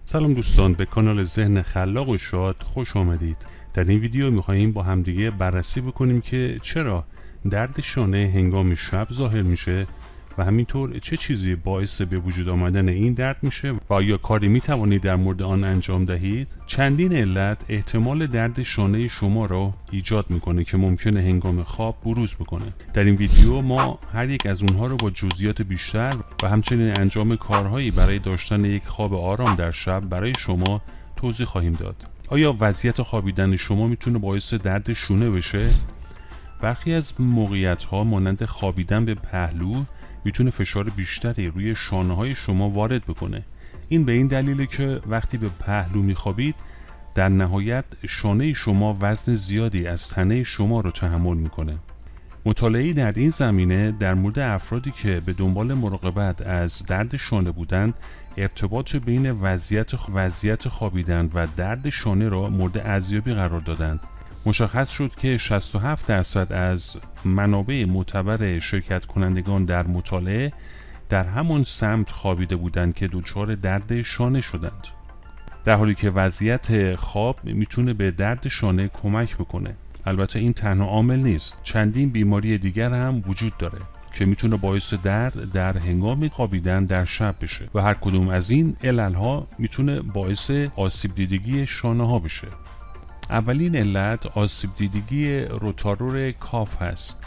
سلام دوستان، به کانال ذهن خلاق و شاد خوش آمدید. در این ویدیو میخواییم با همدیگه بررسی بکنیم که چرا درد شانه هنگام شب ظاهر میشه و همینطور چه چیزی باعث به وجود آمدن این درد میشه و آیا کاری میتوانید در مورد آن انجام دهید. چندین علت احتمال درد شانه شما را ایجاد میکنه که ممکنه هنگام خواب بروز بکنه. در این ویدیو ما هر یک از اونها رو با جزئیات بیشتر و همچنین انجام کارهایی برای داشتن یک خواب آرام در شب برای شما توضیح خواهیم داد. آیا وضعیت خوابیدن شما میتونه باعث درد شونه بشه؟ برخی از موقعیت‌ها مانند خوابیدن به پهلو میتونه فشار بیشتری روی شانه‌های شما وارد بکنه. این به این دلیله که وقتی به پهلو میخوابید در نهایت شانه شما وزن زیادی از تنه شما رو تحمل میکنه. مطالعه‌ای در این زمینه در مورد افرادی که به دنبال مراقبت از درد شانه بودند ارتباط بین وضعیت خوابیدن و درد شانه را مورد ارزیابی قرار دادند. مشخص شد که 67% از منابع معتبر شرکت کنندگان در مطالعه در همان سمت خوابیده بودند که دچار درد شانه شدند، در حالی که وضعیت خواب میتونه به درد شانه کمک بکنه. البته این تنها عامل نیست، چندین بیماری دیگر هم وجود داره که میتونه باعث درد در هنگام خوابیدن در شب بشه و هر کدوم از این علل ها میتونه باعث آسیب دیدگی شانه ها بشه. اولین علت آسیب دیدگی روتارور کاف هست.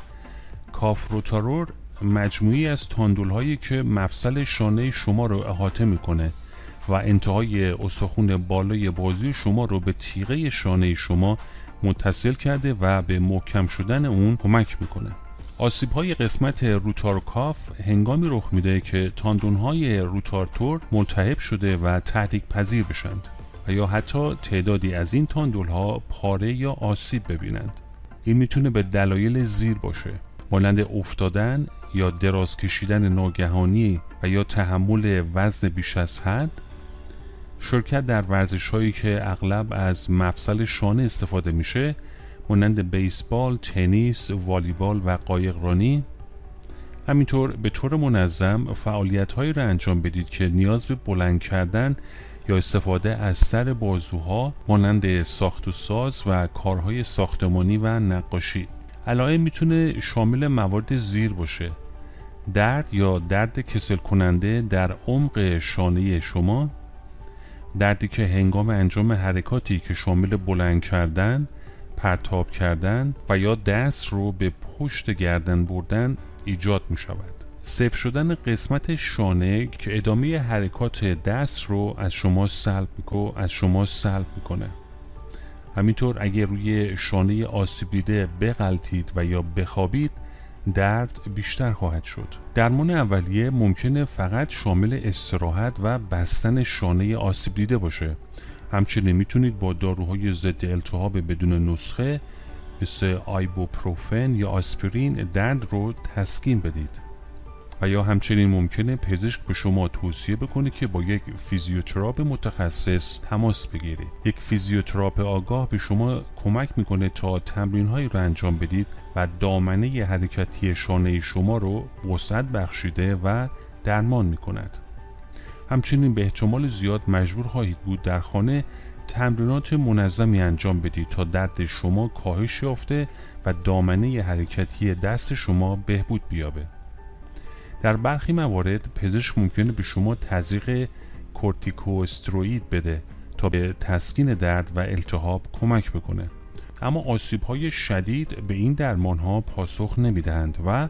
کاف روتارور مجموعی از تاندول هایی که مفصل شانه شما رو احاطه میکنه و انتهای استخوان بالای بازوی شما رو به تیغه شانه شما متصل کرده و به محکم شدن اون کمک میکنه. آسیب های قسمت روتار کاف هنگامی رخ میده که تاندون های روتارتور ملتهب شده و تحریک پذیر بشند و یا حتی تعدادی از این تاندول ها پاره یا آسیب ببینند. این میتونه به دلایل زیر باشه، مانند افتادن یا دراز کشیدن ناگهانی و یا تحمل وزن بیش از حد، شرکت در ورزش هایی که اغلب از مفصل شانه استفاده میشه مانند بیسبال، تنیس، والیبال و قایقرانی. همینطور به طور منظم فعالیت هایی را انجام بدید که نیاز به بلند کردن یا استفاده از سر بازوها مانند ساخت و ساز و کارهای ساختمانی و نقاشی. علائم میتونه شامل موارد زیر باشه: درد یا درد کسل کننده در عمق شانه شما، دردی که هنگام انجام حرکاتی که شامل بلند کردن، پرتاب کردن و یا دست رو به پشت گردن بردن ایجاد می شود. سفت شدن قسمت شانه که ادامه حرکات دست رو از شما سلب میکنه. همینطور اگر روی شانه آسیب دیده بغلطید و یا بخوابید درد بیشتر خواهد شد. درمان اولیه ممکنه فقط شامل استراحت و بستن شانه آسیب دیده باشه. همچنین میتونید با داروهای ضد التهاب بدون نسخه مثل آیبوپروفن یا آسپرین درد رو تسکین بدید و یا همچنین ممکنه پزشک به شما توصیه بکنه که با یک فیزیوتراپ متخصص تماس بگیرید. یک فیزیوتراپ آگاه به شما کمک میکنه تا تمرین‌هایی رو انجام بدید و دامنه حرکتی شانه شما رو وسعت بخشیده و درمان میکند. همچنین به احتمال زیاد مجبور خواهید بود در خانه تمرینات منظمی انجام بدید تا درد شما کاهش یافته و دامنه حرکتی دست شما بهبود بیابه. در برخی موارد پزشک ممکنه به شما تزریق کورتیکواستروئید بده تا به تسکین درد و التهاب کمک بکنه. اما آسیب‌های شدید به این درمان‌ها پاسخ نمیدهند و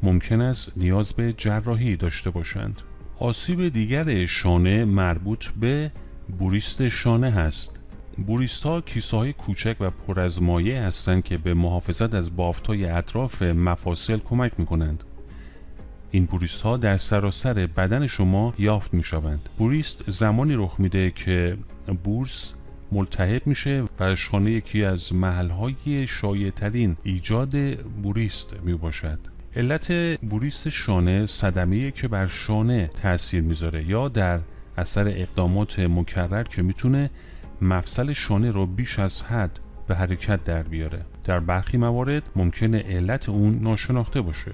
ممکن است نیاز به جراحی داشته باشند. آسیب دیگر شانه مربوط به بوریست شانه هست. بوریست‌ها کیسه‌های کوچک و پر از مایع هستند که به محافظت از بافت‌های اطراف مفاصل کمک می‌کنند. این بوریست ها در سراسر بدن شما یافت می شوند. بوریست زمانی رخ میده که بورس ملتهب میشه و شانه یکی از محل‌های شایع‌ترین ایجاد بوریست می باشد. علت بوریست شانه صدمه‌ای که بر شانه تأثیر میذاره یا در اثر اقدامات مکرر که میتونه مفصل شانه رو بیش از حد به حرکت در بیاره. در برخی موارد ممکنه علت اون ناشناخته باشه.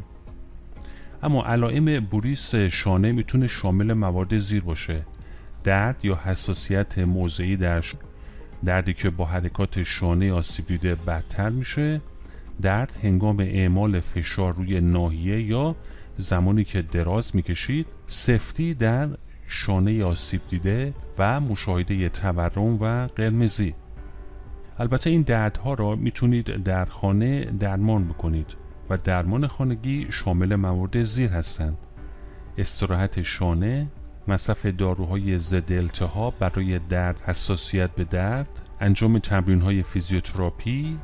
اما علائم بوریس شانه میتونه شامل موارد زیر باشه: درد یا حساسیت موضعی دردی که با حرکات شانه آسیب دیده بدتر میشه، درد هنگام اعمال فشار روی ناحیه یا زمانی که دراز میکشید، سفتی در شانه آسیب دیده و مشاهده تورم و قرمزی. البته این دردها را میتونید در خانه درمان بکنید و درمان خانگی شامل موارد زیر هستند: استراحت شانه، مصرف داروهای ضد التهاب برای درد، حساسیت به درد، انجام تمرین‌های فیزیوتراپی،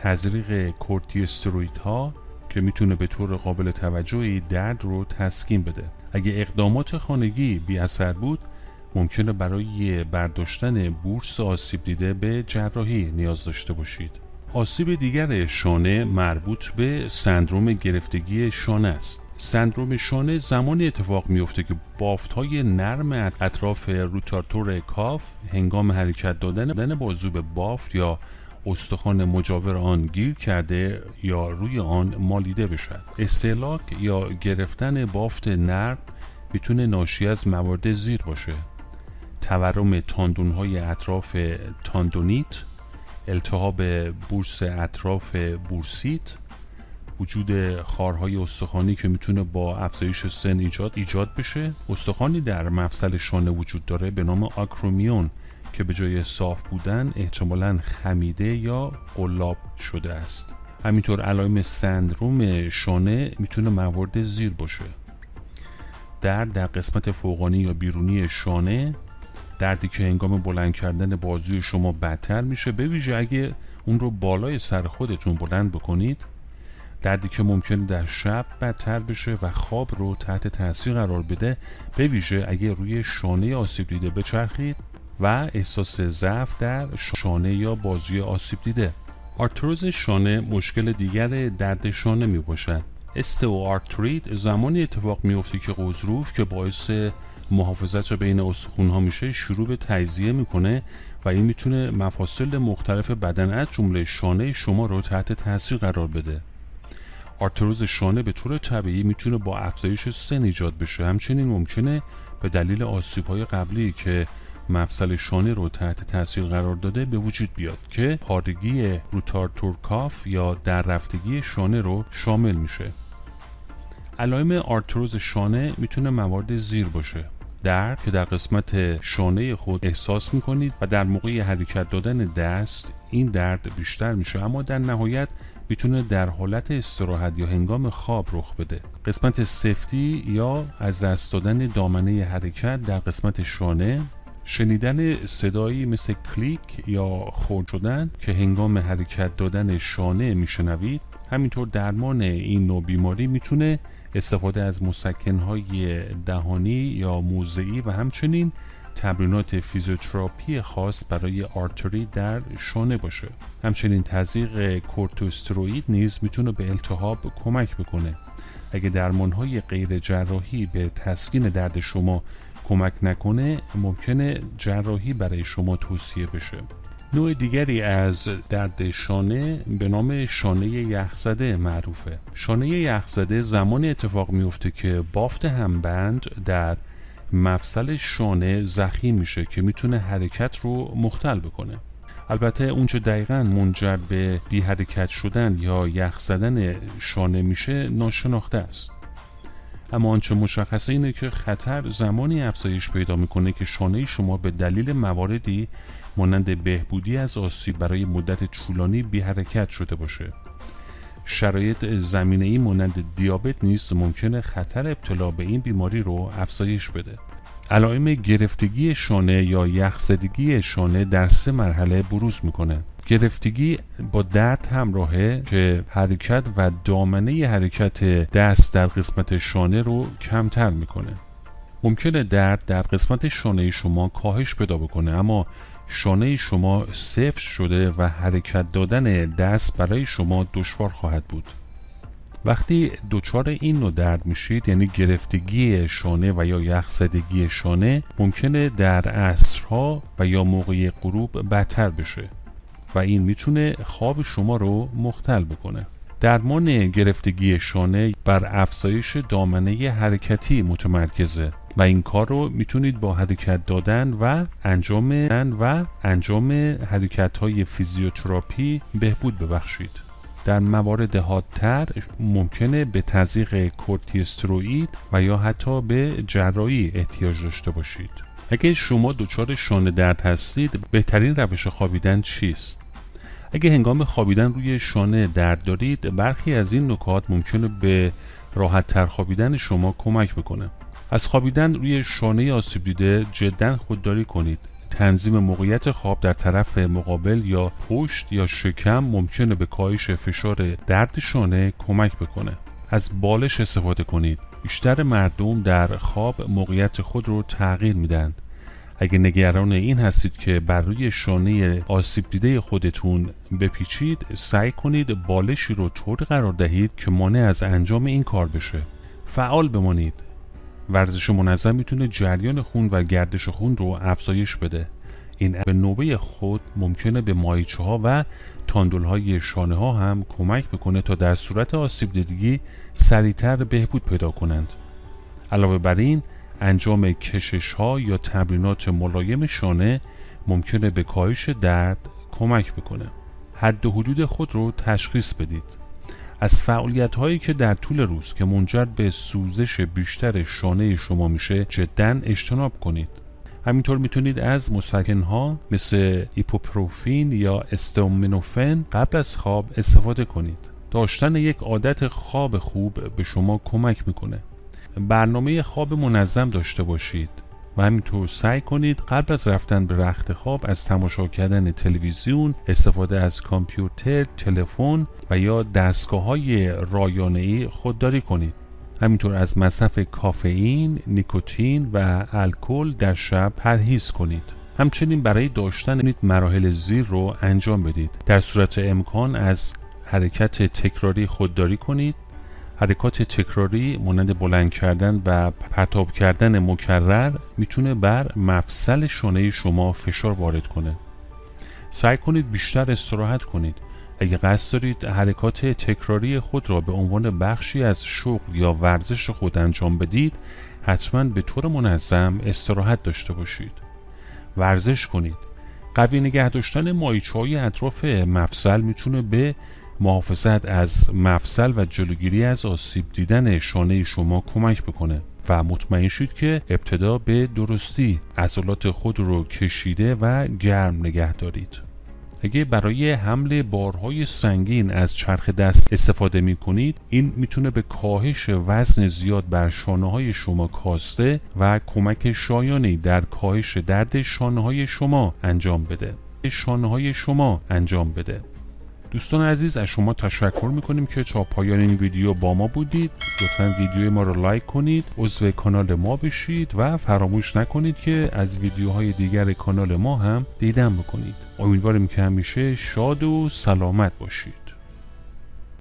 تزریق کورتیکوستروئیدها که میتونه به طور قابل توجهی درد رو تسکین بده. اگه اقدامات خانگی بی اثر بود، ممکنه برای برداشتن بورس آسیب دیده به جراحی نیاز داشته باشید. آسیب دیگر شانه مربوط به سندروم گرفتگی شانه است. سندروم شانه زمانی اتفاق میفته که بافت‌های نرم اطراف روتاتور کاف هنگام حرکت دادن بازو به بافت یا استخوان مجاور آن گیر کرده یا روی آن مالیده بشد. استهلاک یا گرفتن بافت نرم میتونه ناشی از موارد زیر باشه: تورم تاندون‌های اطراف تاندونیت، التهاب بورس اطراف بورسیت، وجود خارهای استخوانی که میتونه با افزایش سن ایجاد بشه. استخوانی در مفصل شانه وجود داره به نام آکرومیون که به جای صاف بودن احتمالاً خمیده یا قلاب شده است. همینطور علائم سندروم شانه میتونه موارد زیر باشه: درد در قسمت فوقانی یا بیرونی شانه، دردی که هنگام بلند کردن بازوی شما بدتر میشه، به ویژه اگه اون رو بالای سر خودتون بلند بکنید، دردی که ممکنه در شب بدتر بشه و خواب رو تحت تاثیر قرار بده، به ویژه اگه روی شانه آسیب دیده بچرخید، و احساس ضعف در شانه یا بازوی آسیب دیده. آرتروز شانه مشکل دیگر درد شانه می باشد. استئوآرتریت زمانی اتفاق می افته که غضروف که باعث محافظت بین استخوان‌ها میشه شروع به تجزیه میکنه و این میتونه مفاصل مختلف بدن از جمله شانه شما رو تحت تاثیر قرار بده. آرتروز شانه به طور طبیعی میتونه با افزایش سن ایجاد بشه. همچنین ممکنه به دلیل آسیب‌های قبلی که مفصل شانه رو تحت تاثیر قرار داده به وجود بیاد که پارگی روتاتور کاف یا در رفتگی شانه رو شامل میشه. علائم آرتروز شانه میتونه موارد زیر باشه: درد که در قسمت شانه خود احساس میکنید و در موقع حرکت دادن دست این درد بیشتر میشه، اما در نهایت میتونه در حالت استراحت یا هنگام خواب رخ بده. قسمت سفتی یا از دست دادن دامنه حرکت در قسمت شانه، شنیدن صدایی مثل کلیک یا خرد شدن که هنگام حرکت دادن شانه میشنوید. همینطور درمان این نوع بیماری میتونه استفاده از مسکن‌های دهانی یا موضعی و همچنین تمرینات فیزیوتراپی خاص برای آرتری در شانه باشه. همچنین تزریق کورتیکوستروئید نیز میتونه به التهاب کمک بکنه. اگه درمان‌های غیر جراحی به تسکین درد شما کمک نکنه، ممکنه جراحی برای شما توصیه بشه. نوع دیگری از درد شانه به نام شانه یخزده معروفه. شانه یخزده زمانی اتفاق میفته که بافت همبند در مفصل شانه ضخیم میشه که میتونه حرکت رو مختل بکنه. البته اونچه دقیقاً منجر به بی حرکت شدن یا یخ زدن شانه میشه ناشناخته است. اما آنچه مشخصه اینه که خطر زمانی افزایش پیدا میکنه که شانه شما به دلیل مواردی مانند بهبودی از آسیب برای مدت طولانی بی حرکت شده باشه. شرایط زمینه‌ای مانند دیابت نیز ممکنه خطر ابتلا به این بیماری رو افزایش بده. علائم گرفتگی شانه یا یخزدگی شانه در 3 مرحله بروز میکنه. گرفتگی با درد همراهه که حرکت و دامنه حرکت دست در قسمت شانه رو کمتر میکنه. ممکنه درد در قسمت شانه شما کاهش پیدا بکنه، اما شانه شما سفت شده و حرکت دادن دست برای شما دشوار خواهد بود. وقتی دچار این نوع درد میشید، یعنی گرفتگی شانه و یا یخزدگی شانه، ممکنه در عصرها و یا موقع غروب بدتر بشه و این میتونه خواب شما رو مختل بکنه. درمان گرفتگی شانه بر افزایش دامنه حرکتی متمرکزه و این کار رو میتونید با حرکت دادن و انجام حرکت‌های فیزیوتراپی بهبود ببخشید. در موارد حادتر ممکنه به تزریق کورتیکوستروئید و یا حتی به جراحی احتیاج داشته باشید. اگه شما دچار شانه درد هستید، بهترین روش خوابیدن چیست؟ اگه هنگام خوابیدن روی شانه درد دارید، برخی از این نکات ممکنه به راحت تر خوابیدن شما کمک بکنه. از خوابیدن روی شانه آسیب دیده جداً خودداری کنید. تنظیم موقعیت خواب در طرف مقابل یا پشت یا شکم ممکنه به کاهش فشار درد شانه کمک بکنه. از بالش استفاده کنید. بیشتر مردم در خواب موقعیت خود رو تغییر میدن. اگه نگران این هستید که بر روی شانه آسیب دیده خودتون بپیچید، سعی کنید بالشی رو طوری قرار دهید که مانع از انجام این کار بشه. فعال بمانید. ورزش منظم میتونه جریان خون و گردش خون رو افزایش بده. این به نوبه خود ممکنه به ماهیچه ها و تاندول های شانه ها هم کمک بکنه تا در صورت آسیب دیدگی سریعتر بهبود پیدا کنند. علاوه بر این، انجام کشش ها یا تمرینات ملایم شانه ممکنه به کاهش درد کمک بکنه. حد و حدود خود رو تشخیص بدید. از فعالیت هایی که در طول روز که منجر به سوزش بیشتر شانه شما میشه جداً اجتناب کنید. همینطور میتونید از مسکن ها مثل ایپوپروفین یا استامینوفن قبل از خواب استفاده کنید. داشتن یک عادت خواب خوب به شما کمک میکنه. برنامه خواب منظم داشته باشید و همینطور سعی کنید قبل از رفتن به رخت خواب از تماشا کردن تلویزیون، استفاده از کامپیوتر، تلفن و یا دستگاه‌های رایانه‌ای خودداری کنید. همینطور از مصرف کافئین، نیکوتین و الکل در شب پرهیز کنید. همچنین برای داشتن مراحل زیر رو انجام بدید. در صورت امکان از حرکت تکراری خودداری کنید. حرکات تکراری مانند بلند کردن و پرتاب کردن مکرر میتونه بر مفصل شانه شما فشار وارد کنه. سعی کنید بیشتر استراحت کنید. اگه قصد دارید حرکات تکراری خود را به عنوان بخشی از شغل یا ورزش خود انجام بدید، حتما به طور منظم استراحت داشته باشید. ورزش کنید. قوی نگه داشتن ماهیچه‌های اطراف مفصل میتونه به محافظت از مفصل و جلوگیری از آسیب دیدن شانه شما کمک بکنه و مطمئن شید که ابتدا به درستی عضلات خود رو کشیده و گرم نگه دارید. اگه برای حمل بارهای سنگین از چرخ دست استفاده می کنید، این میتونه به کاهش وزن زیاد بر شانه‌های شما کاسته و کمک شایانی در کاهش درد شانه‌های شما انجام بده. دوستان عزیز، از شما تشکر میکنیم که تا پایان این ویدیو با ما بودید. لطفاً ویدیو ما رو لایک کنید، عضو کانال ما بشید و فراموش نکنید که از ویدیوهای دیگر کانال ما هم دیدن بکنید. امیدواریم که همیشه شاد و سلامت باشید.